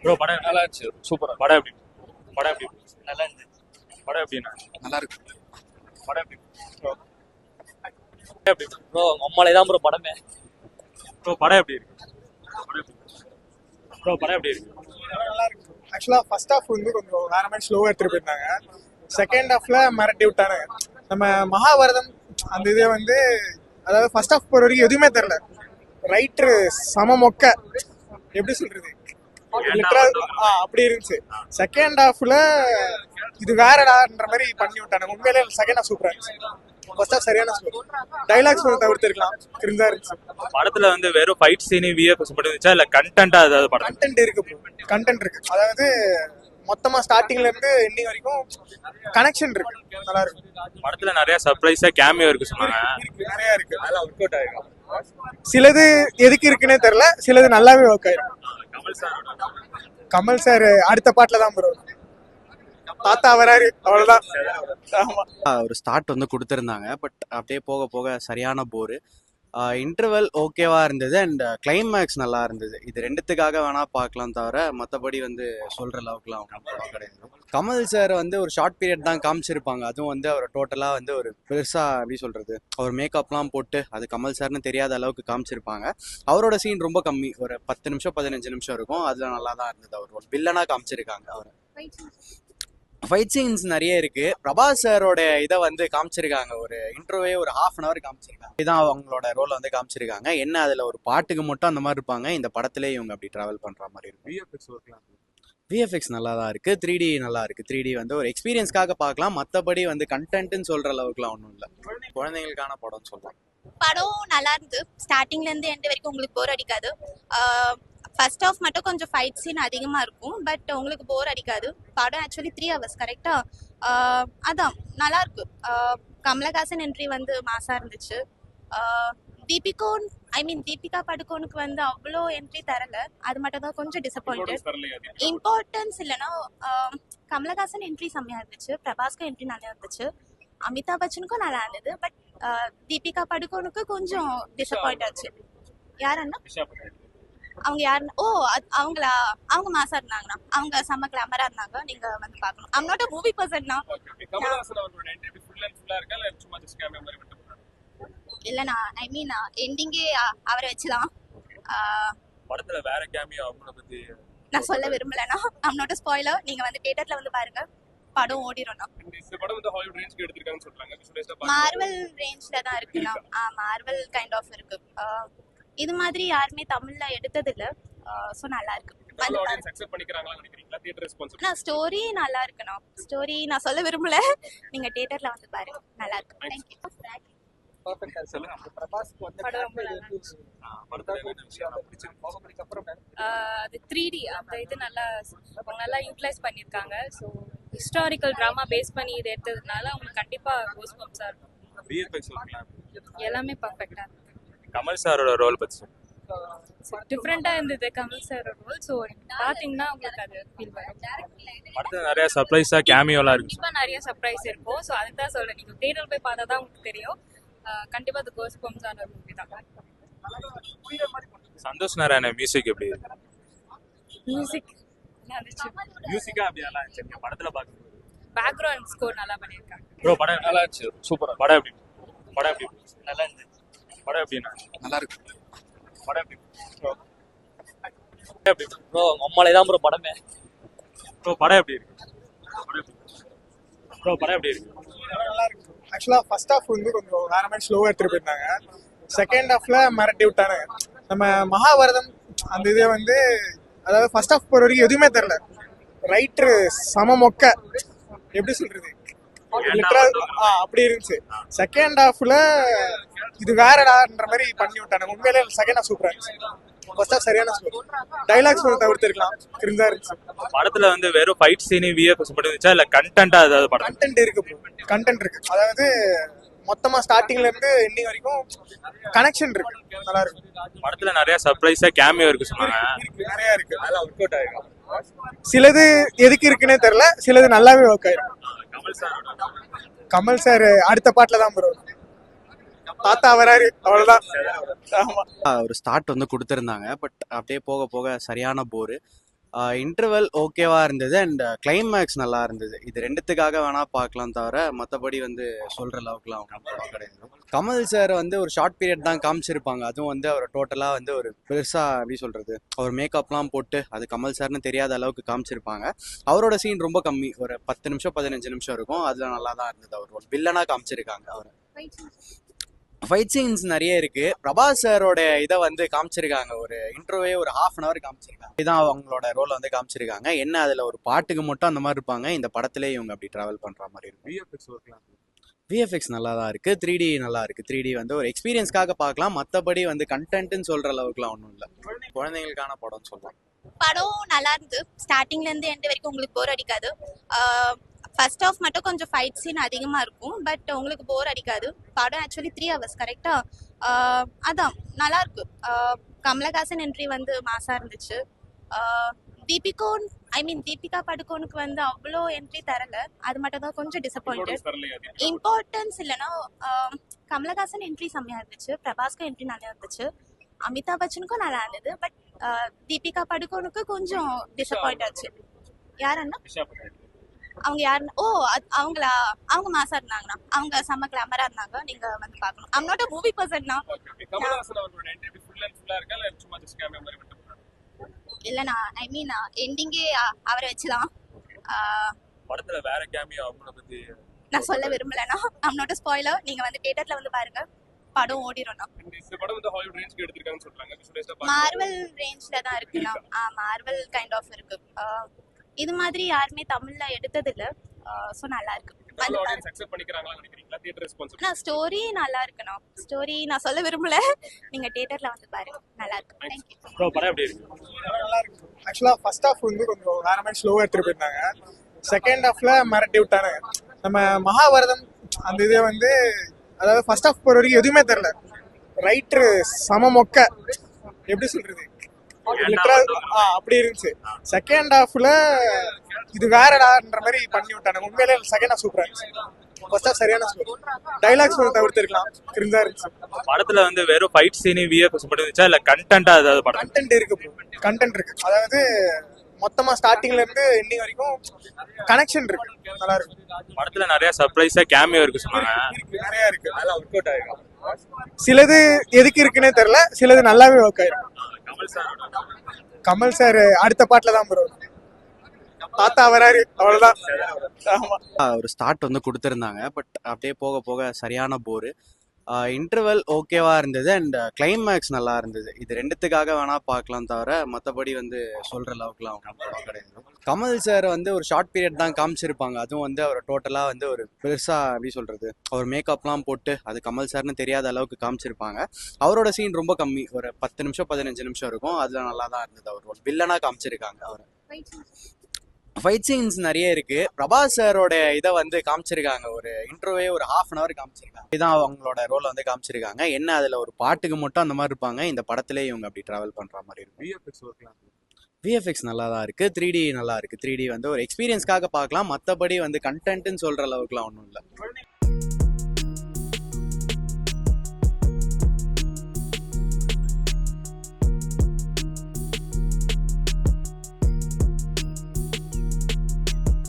Bro படம் நல்லா இருந்துச்சு. சூப்பரா படம் எப்படி படம் எப்படி நல்லா இருந்துச்சு. படம் எப்படின்னா நல்லா இருக்கு. படம் எப்படி ப்ரோ எப்படி ப்ரோ அம்மாலே தான் ப்ரோ படமே. ப்ரோ படம் எப்படி இருக்கு படம் எப்படி ப்ரோ படம் எப்படி இருக்கு நல்லா இருக்கு. ஆக்சுவலா ஃபர்ஸ்ட் ஹாஃப் வந்து கொஞ்சம் வேற மாதிரி ஸ்லோவா எடுத்துட்டு போயிருந்தாங்க. செகண்ட் ஹாஃப்ல மிரட்டி விட்டானுங்க. நம்ம மகாபாரதம் அந்த இதே வந்து அதாவது ஃபர்ஸ்ட் ஹாஃப் போற வரைக்கும் எதுவுமே தெரியல. ரைட்டர் சம மொக்க எப்படி சொல்றது லிட்டரல் அப்படி இருந்துச்சு. செகண்ட் ஹாஃப்ல இது வேறடான்ற மாதிரி பண்ணி விட்டானுங்க. உண்மையிலே செகண்ட் ஹாஃப் சூப்பரா இருந்துச்சு. ஃபர்ஸ்ட் ஹாஃப் சரியான ஸ்லோ. டைலாக்ஸ் கொஞ்சம் தவிர்த்திருக்கலாம். கிரிஞ்சா இருந்துச்சு. படத்துல வந்து வெறும் ஃபைட் சீன் விஎஃப்எக்ஸ் மட்டும் இருந்துச்சா இல்ல கண்டென்ட்டா ஏதாவது படம் கண்டென்ட் இருக்கு ப்ரோ. கண்டென்ட் இருக்கு. அதாவது மொத்தமா ஸ்டார்டிங்ல இருந்து எண்டிங் வரைக்கும் கனெக்ஷன் இருக்கு. நல்லா இருக்கு. படத்துல நிறைய சர்ப்ரைஸா கேமியோ இருக்கு சொன்னாங்க. இருக்கு நிறைய இருக்கு. அதெல்லாம் ஒர்க் அவுட் ஆயிருக்கு. சிலது எதுக்கு இருக்குன்னே தெரியல. சிலது நல்லாவே ஒர்க் ஆயிருக்கு. கமல் சார் கமல் சார் அடுத்த பாட்டுல தான் ப்ரோ தாத்தா வராரு அவ்வளவுதான். ஆமா ஒரு ஸ்டார்ட் வந்து கொடுத்துருந்தாங்க. பட் அப்படியே போக போக சரியான போரு. இன்டர்வல் ஓகேவா இருந்தது அண்ட் கிளைமேக்ஸ் நல்லா இருந்தது. இது ரெண்டுத்துக்காக வேணா பார்க்கலாம் தவிர மற்றபடி வந்து சொல்ற அளவுக்குலாம் படம் கிடையாது. கமல் சார் வந்து ஒரு ஷார்ட் பீரியட் தான் காமிச்சிருப்பாங்க. அதுவும் வந்து அவர் டோட்டலாக வந்து ஒரு பெருசா எப்படி சொல்றது அவர் மேக்கப்லாம் போட்டு அது கமல் சார்னு தெரியாத அளவுக்கு காமிச்சிருப்பாங்க. அவரோட சீன் ரொம்ப கம்மி, ஒரு 10 நிமிஷம் 15 நிமிஷம் இருக்கும். அதுல நல்லா தான் இருந்தது. அவர் ஒரு வில்லனா காமிச்சிருக்காங்க. அவர் ஃபைட் சீன்ஸ் நிறைய இருக்கு. பிரபாஸ் சாரோட இதை வந்து காமிச்சிருக்காங்க. ஒரு இன்ட்ரோவே ஒரு ½ காமிச்சிருக்காங்க. இதான் அவங்களோட ரோல் வந்து காமிச்சிருக்காங்க. என்ன அதுல ஒரு பாட்டுக்கு மட்டும் அந்த மாதிரி இருப்பாங்க. இந்த படத்திலே இவங்க அப்படி டிராவல் பண்ற மாதிரி இருக்கும். விஎஃப்எக்ஸ் நல்லா தான் இருக்கு. 3D நல்லா இருக்கு. 3D வந்து ஒரு எக்ஸ்பீரியன்ஸ்க்காக பார்க்கலாம். மற்றபடி வந்து கண்டென்ட்னு சொல்ற அளவுக்குலாம் ஒன்றும் இல்லை. குழந்தைங்களுக்கான படம்னு சொல்றேன். படம் நல்லா இருந்து ஸ்டார்டிங்ல இருந்து எண்ட் வரைக்கும் உங்களுக்கு போர் அடிக்காது. ஃபர்ஸ்ட் ஆஃப் மட்டும் கொஞ்சம் ஃபைட் சீன் அதிகமாக இருக்கும். பட் உங்களுக்கு போர் அடிக்காது. படம் ஆக்சுவலி 3 hours கரெக்டா. அதான் நல்லா இருக்கு. கமலஹாசன் என்ட்ரி வந்து மாசா இருந்துச்சு. தீபிகா படுகோனுக்கு வந்து அவ்வளோ என்ட்ரி தரல. அது மட்டும் தான் கொஞ்சம் டிசப்பாயிண்டட். இம்பார்ட்டன்ஸ் இல்லைன்னா கமலஹாசன் என்ட்ரி செம்மையா இருந்துச்சு. பிரபாஸ்க்கு என்ட்ரி நல்லா இருந்துச்சு. அமிதாப் பச்சனுக்கும் நல்லா இருந்தது. பட் தீபிகா படுகோனுக்கு கொஞ்சம் டிசப்பாயிண்ட் ஆச்சு. யாருன்னா அவங்க யாருன்னா அவங்களா அவங்க மாசா இருந்தாங்கண்ணா. அவங்க செம்ம கிளாமரா இருந்தாங்க. நீங்க வந்து பார்க்கணும். ஐம் நாட் அ மூவி பர்சன்னா. இல்லண்ணா எண்டிங்கே அவரை வச்சுலாம். படத்துல வேற கேமியோ அவங்கள பத்தி நான் சொல்ல விரும்பலண்ணா. I'm not a spoiler. நீங்க வந்து தியேட்டர்ல வந்து பாருங்க. படம் ஓடிடும்ண்ணா. மார்வல் ரேஞ்ச்ல தான் இருக்குண்ணா. மார்வல் கைண்ட் ஆஃப் இருக்கு. இது மாதிரி யாருமே தமிழ்ல எடுத்தது இல்ல. சோ நல்லா இருக்கு. ஸ்டோரி நல்லா இருக்குண்ணா. ஸ்டோரி நான் சொல்ல விரும்பல. நீங்க தியேட்டர்ல வந்து பாருங்க. நல்லா இருக்கு. தேங்க்யூ. படம் ரொம்ப நல்லா இருந்துச்சு. அது 3D அந்த இது நல்லா அவங்க நல்லா யூட்டிலைஸ் பண்ணியிருக்காங்க. ஸோ ஹிஸ்டாரிக்கல் ட்ராமா பேஸ் பண்ணி இது எடுத்ததுனால அவங்களுக்கு கண்டிப்பா கோஸ் பம்ப்ஸா இருக்கும். விஎஃப்எக்ஸ் ஒர்க்லாம் எல்லாமே பர்ஃபெக்டா இருக்கு. கமல் சாரோட ரோல் பத்தி டிஃப்ரெண்டா இருந்தது கமல் சார் ரோல். ஸோ பாத்தீங்கன்னா உங்களுக்கு அது ஃபீல் வரும். படத்துல நிறைய சர்ப்ரைஸா கேமியோலாம் இருக்கு. கண்டிப்பா நிறைய சர்ப்ரைஸ் இருக்கும். ஸோ அதுக்கு தான் சொல்றேன். நீங்க தியேட்டர் போய் பார்த்தா தான் உங்களுக்கு தெரியும். கண்டிப்பா அது கோஸ் பம்ப்ஸான மூவி தான். சந்தோஷ் நாராயண மியூசிக் எப்படி இருக்கு? மியூசிக் இருந்துச்சு. மியூசிக்கா அப்படியே நல்லா இருந்துச்சு. படத்துல பாக்குறது பேக்ரவுண்ட் ஸ்கோர் நல்லா பண்ணியிருக்காங்க. ப்ரோ படம் நல்லா இருந்துச்சு. சூப்பரா படம் எப்படி நல்லா இருந்துச்சு. படம் எப்படின்னா நல்லா இருக்கு. படம் எப்படி ப்ரோ அம்மாலே தான் ப்ரோ படமே. ப்ரோ படம் எப்படி இருக்கு ப்ரோ படம் எப்படி இருக்கு நல்லா இருக்கு. ஆக்சுவலா ஃபர்ஸ்ட் ஹாஃப் வந்து கொஞ்சம் வேற மாதிரி ஸ்லோவா எடுத்துட்டு போயிருந்தாங்க. செகண்ட் ஹாஃப்ல மிரட்டி விட்டானுங்க. நம்ம மகாபாரதம் அந்த இதே வந்து அதாவது ஃபர்ஸ்ட் ஹாஃப் போற வரைக்கும் எதுவுமே தெரியல. ரைட்டர் சம மொக்க எப்படி சொல்றது லிட்டரல் அப்படி இருந்துச்சு. செகண்ட் ஹாஃப்ல இது வேறடான்ற மாதிரி பண்ணி விட்டானுங்க. உண்மையிலே செகண்ட் ஹாஃப் சூப்பரா இருந்துச்சு. ஃபர்ஸ்ட் ஹாஃப் சரியான ஸ்லோ. டைலாக்ஸ் கொஞ்சம் தவிர்த்திருக்கலாம். கிரிஞ்சா இருந்துச்சு. படத்துல வந்து வெறும் ஃபைட் சீன் விஎஃப்எக்ஸ் மட்டும் இருந்துச்சா இல்ல கண்டென்ட்டா ஏதாவது படம் கண்டென்ட் இருக்கு ப்ரோ. கண்டென்ட் இருக்கு. அதாவது மொத்தமா ஸ்டார்டிங்ல இருந்து எண்டிங் வரைக்கும் கனெக்ஷன் இருக்கு. நல்லா இருக்கு. படத்துல நிறைய சர்ப்ரைஸா கேமியோ இருக்கு சொன்னாங்க. நிறைய இருக்கு. அதெல்லாம் ஒர்க் அவுட் ஆயிருக்கு. சிலது எதுக்கு இருக்குன்னே தெரியல. சிலது நல்லாவே ஒர்க் ஆயிருக்கு. கமல் சார் அடுத்த பாட்டுல தான் ப்ரோ தாத்தா வராரு அவ்வளவுதான். ஆமா ஒரு ஸ்டார்ட் வந்து கொடுத்துருந்தாங்க. பட் அப்படியே போக போக சரியான போரு. இன்டர்வல் ஓகேவா இருந்தது அண்ட் கிளைமேக்ஸ் நல்லா இருந்தது. இது ரெண்டுத்துக்காக வேணா பார்க்கலாம் தவிர மற்றபடி வந்து சொல்ற அளவுக்குலாம் அவங்க படம் கிடையாது. கமல் சார் வந்து ஒரு ஷார்ட் பீரியட் தான் காமிச்சிருப்பாங்க. அதுவும் வந்து அவர் டோட்டலாக வந்து ஒரு பெருசா எப்படி சொல்றது, அவர் மேக்கப்லாம் போட்டு அது கமல் சார்னு தெரியாத அளவுக்கு காமிச்சிருப்பாங்க. அவரோட சீன் ரொம்ப கம்மி, ஒரு 10 நிமிஷம் 15 நிமிஷம் இருக்கும். அதுல நல்லா தான் இருந்தது. அவர் ஒரு வில்லனா காமிச்சிருக்காங்க. அவர் ஃபைட் சீன்ஸ் நிறைய இருக்கு. பிரபாஸ் சாரோட இதை வந்து காமிச்சிருக்காங்க. ஒரு இன்ட்ரோவே ஒரு ஹாஃப்-அன்-அவர் காமிச்சிருக்காங்க. இதான் அவங்களோட ரோல் வந்து காமிச்சிருக்காங்க. என்ன அதுல ஒரு பாட்டுக்கு மட்டும் அந்த மாதிரி இருப்பாங்க. இந்த படத்திலே இவங்க அப்படி டிராவல் பண்ற மாதிரி இருக்கும். விஎஃப்எக்ஸ் நல்லா தான் இருக்கு. 3D நல்லா இருக்கு. 3D வந்து ஒரு எக்ஸ்பீரியன்ஸ்க்காக பார்க்கலாம். மற்றபடி வந்து கண்டென்ட்னு சொல்ற அளவுக்குலாம் ஒன்றும் இல்லை. குழந்தைங்களுக்கான படம் சொல்லலாம். படம் நல்லா இருந்து ஸ்டார்டிங்ல இருந்து எண்ட் வரைக்கும் உங்களுக்கு போர் அடிக்காது. ஃபர்ஸ்ட் ஆஃப் மட்டும் கொஞ்சம் ஃபைட் சீன் அதிகமாக இருக்கும், பட் உங்களுக்கு போர் அடிக்காது. படம் ஆக்சுவலி 3 hours கரெக்டா. அதான் நல்லா இருக்கு. கமலஹாசன் என்ட்ரி வந்து மாசா இருந்துச்சு. தீபிகா படுகோனுக்கு வந்து அவ்வளோ என்ட்ரி தரல. அது மட்டும் தான் கொஞ்சம் டிசப்பாயிண்டட். இம்பார்ட்டன்ஸ் இல்லைன்னா கமலஹாசன் என்ட்ரி செம்மையா இருந்துச்சு. பிரபாஸ்க்கு என்ட்ரி நல்லா இருந்துச்சு. அமிதாப் பச்சனுக்கும் நல்லா இருந்தது. பட் தீபிகா படுகோனுக்கு கொஞ்சம் டிசப்பாயிண்ட் ஆச்சு. யாருன்னா அவங்க யாருன்னா அவங்களா, அவங்க மாசா இருந்தாங்கண்ணா. அவங்க செம்ம கிளாமரா இருந்தாங்க. நீங்க வந்து பார்க்கணும். ஐம் நாட் அ மூவி பர்சன்னா. இல்லண்ணா, எண்டிங்கே அவரை வச்சுலாம். படத்துல வேற கேமியோ அவங்கள பத்தி நான் சொல்ல விரும்பலண்ணா. I'm not a spoiler. நீங்க வந்து தியேட்டர்ல வந்து பாருங்க. படம் ஓடிடும்ண்ணா. இந்த படம் வந்து ஹாலிவுட் ரேஞ்சுக்கு எடுத்துருக்காங்கன்னு சொல்றாங்க. மார்வல் ரேஞ்ச்ல தான் இருக்குண்ணா. மார்வல் கைண்ட் ஆஃப் இருக்கு. இது மாதிரி யாருமே தமிழ்ல எடுத்தது இல்ல. சோ நல்லா இருக்கு. ஸ்டோரி நல்லா இருக்குண்ணா. ஸ்டோரி நான் சொல்ல விரும்பல. நீங்க தியேட்டர்ல வந்து பாருங்க. நல்லா இருக்கு. தேங்க்யூ. படம் எப்படி இருக்கு? நல்லா இருக்கு. ஆக்சுவலா ஃபர்ஸ்ட் ஹாஃப் வந்து கொஞ்சம் வேற மாதிரி ஸ்லோவா எடுத்துட்டு போயிருந்தாங்க. செகண்ட் ஹாஃப்ல மிரட்டி விட்டானுங்க. நம்ம மகாபாரதம் அந்த இது வந்து, அதாவது ஃபர்ஸ்ட் ஹாஃப் போற வரைக்கும் எதுவுமே தெரியல. ரைட்டர் சம மொக்க, எப்படி சொல்றது, அப்படி இருந்துச்சு. செகண்ட் ஹாஃப்ல இது வேறடான்ற மாதிரி பண்ணி விட்டாங்க. உண்மையிலே செகண்ட் ஹாஃப் சூப்பரா இருந்துச்சு. ஃபர்ஸ்ட் ஹாஃப் சரியான ஸ்கோர். டைலாக்ஸ் கொஞ்சம் தவிர்த்திருக்கலாம். கிரிஞ்சா இருந்துச்சு. படத்துல வந்து வெறும் ஃபைட் சீன் விஎஃப்எக்ஸ் மட்டும் இருந்துச்சா இல்ல கண்டென்ட்டா ஏதாவது படம்? கண்டென்ட் இருக்கு. கண்டென்ட் இருக்கு. அதாவது மொத்தமா ஸ்டார்டிங்ல இருந்து எண்டிங் வரைக்கும் கனெக்ஷன் இருக்கு. நல்லா இருக்கு. படத்துல நிறைய சர்ப்ரைஸா கேமியோ இருக்கு சொன்னாங்க. நிறைய இருக்கு. அதெல்லாம் ஒர்க் அவுட் ஆயிடும். சிலது எதுக்கு இருக்குன்னே தெரியல, சிலது நல்லாவே ஒர்க் ஆயிடும். கமல் சார் அடுத்த பாட்டுல தான் ப்ரோ தாத்தா வராரு, அவ்வளவுதான். ஒரு ஸ்டார்ட் வந்து கொடுத்துருந்தாங்க. பட் அப்படியே போக போக சரியான போரு. இன்டர்வல் ஓகேவா இருந்தது அண்ட் கிளைமேக்ஸ் நல்லா இருந்தது. இது ரெண்டுத்துக்காக வேணா பார்க்கலாம் தவிர மற்றபடி வந்து சொல்ற அளவுக்குலாம் அவங்க படம் கிடையாது. கமல் சார் வந்து ஒரு ஷார்ட் பீரியட் தான் காமிச்சிருப்பாங்க. அதுவும் வந்து அவர் டோட்டலாக வந்து ஒரு பெருசா எப்படி சொல்றது, அவர் மேக்கப்லாம் போட்டு அது கமல் சார்னு தெரியாத அளவுக்கு காமிச்சிருப்பாங்க. அவரோட சீன் ரொம்ப கம்மி, ஒரு 10 நிமிஷம் 15 நிமிஷம் இருக்கும். அதுல நல்லா தான் இருந்தது. அவர் ஒரு வில்லனா காமிச்சிருக்காங்க. அவர் ஃபைட் சீன்ஸ் நிறைய இருக்கு. பிரபாஸ் சாரோட இதை வந்து காமிச்சிருக்காங்க. ஒரு இன்ட்ரோவே ஒரு ஹாஃப்-அன்-அவர் காமிச்சிருக்காங்க. இதான் அவங்களோட ரோல் வந்து காமிச்சிருக்காங்க. என்ன அதுல ஒரு பாட்டுக்கு மட்டும் அந்த மாதிரி இருப்பாங்க. இந்த படத்திலே இவங்க அப்படி டிராவல் பண்ற மாதிரி இருக்கும். விஎஃப்எக்ஸ் நல்லா தான் இருக்கு. 3D நல்லா இருக்கு. 3D வந்து ஒரு எக்ஸ்பீரியன்ஸ்க்காக பார்க்கலாம். மற்றபடி வந்து கண்டென்ட்னு சொல்ற அளவுக்குலாம் ஒன்றும் இல்லை.